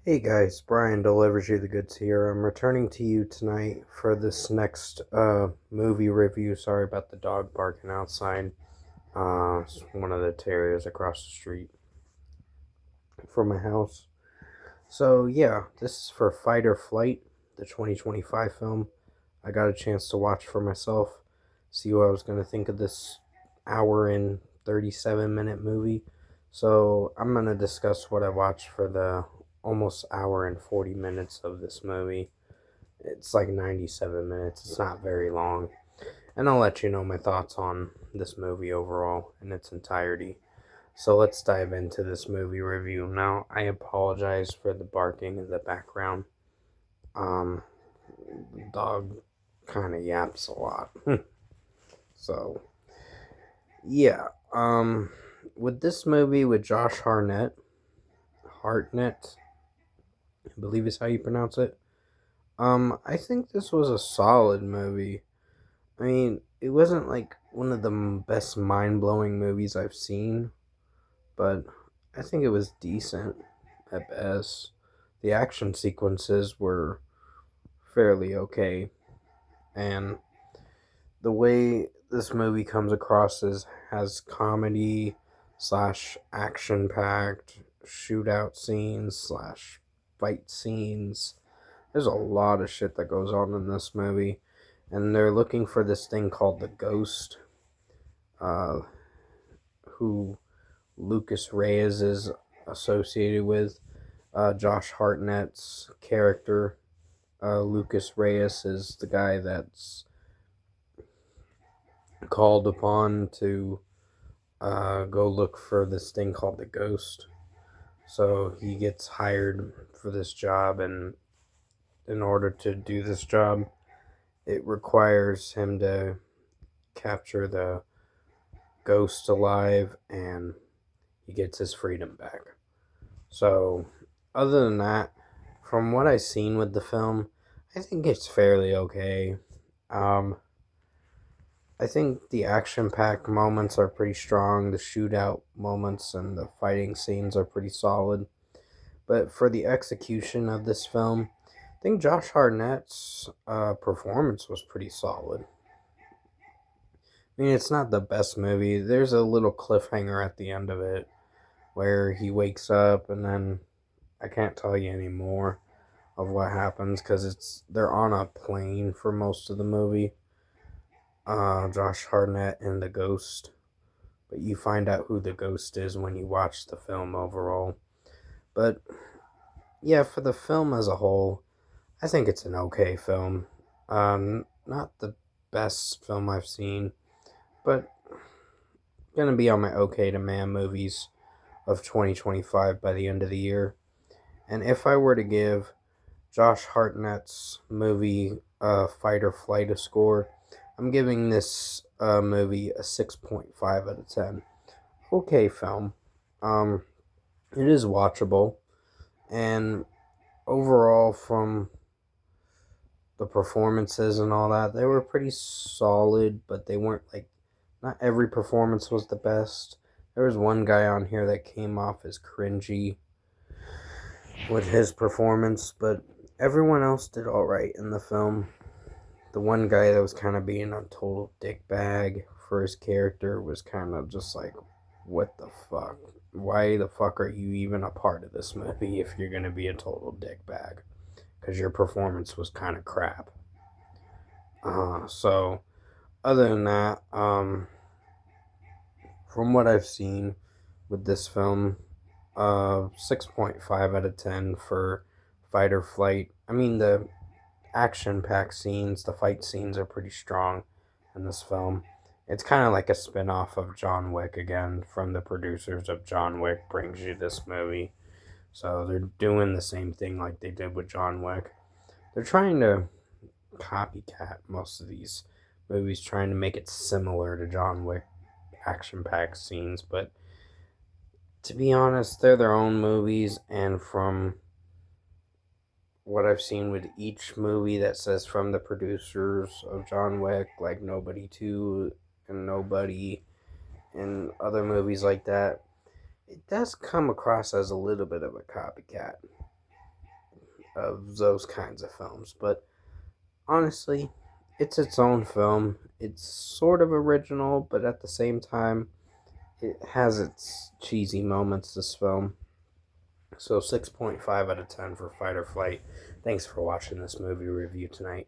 Hey guys, Brian delivers you the goods here. I'm returning to you tonight for this next movie review. Sorry about the dog barking outside. It's one of the terriers across the street from my house. So yeah, this is for Fight or Flight, the 2025 film. I got a chance to watch for myself, see what I was gonna think of this hour and 37-minute movie. So I'm gonna discuss what I watched for the almost hour and 40 minutes of this movie. It's like 97 minutes. It's not very long. And I'll let you know my thoughts on this movie overall in its entirety. So let's dive into this movie review. Now, I apologize for the barking in the background. Um, the dog kind of yaps a lot. So, yeah. With this movie with Josh Hartnett, I believe is how you pronounce it. I think this was a solid movie. I mean, it wasn't like one of the best mind blowing movies I've seen, but I think it was decent at best. The action sequences were fairly okay, and the way this movie comes across is has comedy slash action packed shootout scenes slash fight scenes. There's a lot of shit that goes on in this movie, and they're looking for this thing called the Ghost, uh, who Lucas Reyes is associated with. Josh Hartnett's character, Lucas Reyes, is the guy that's called upon to go look for this thing called the Ghost. So he gets hired for this job, and in order to do this job, it requires him to capture the ghost alive, and he gets his freedom back. So, other than that, from what I've seen with the film, I think it's fairly okay. Um, I think the action packed moments are pretty strong, the shootout moments and the fighting scenes are pretty solid. But for the execution of this film, I think Josh Hartnett's performance was pretty solid. I mean, it's not the best movie. There's a little cliffhanger at the end of it where he wakes up, and then I can't tell you any more of what happens because they're on a plane for most of the movie. Josh Hartnett and the Ghost, but you find out who the Ghost is when you watch the film overall. But yeah, for the film as a whole, I think it's an okay film. Not the best film I've seen, but gonna be on my okay to man movies of 2025 by the end of the year. And if I were to give Josh Hartnett's movie Fight or Flight a score, I'm giving this movie a 6.5 out of 10. Okay film. Um, it is watchable, and overall, from the performances and all that, they were pretty solid, but they weren't like, not every performance was the best. There was one guy on here that came off as cringy with his performance, but everyone else did alright in the film. The one guy that was kind of being a total dickbag for his character was kind of just like, what the fuck? Why the fuck are you even a part of this movie if you're gonna be a total dickbag? Because your performance was kind of crap. So other than that, from what I've seen with this film, 6.5 out of 10 for Fight or Flight. I mean, the action packed scenes, the fight scenes are pretty strong in this film. It's kind of like a spin off of John Wick again, from the producers of John Wick, brings you this movie. So they're doing the same thing like they did with John Wick. They're trying to copycat most of these movies, trying to make it similar to John Wick action packed scenes, but to be honest, they're their own movies, and from what I've seen with each movie that says from the producers of John Wick, like Nobody 2 and Nobody and other movies like that, it does come across as a little bit of a copycat. of those kinds of films. But honestly, it's its own film. It's sort of original, but at the same time, it has its cheesy moments, this film. So 6.5 out of 10 for Fight or Flight. Thanks for watching this movie review tonight.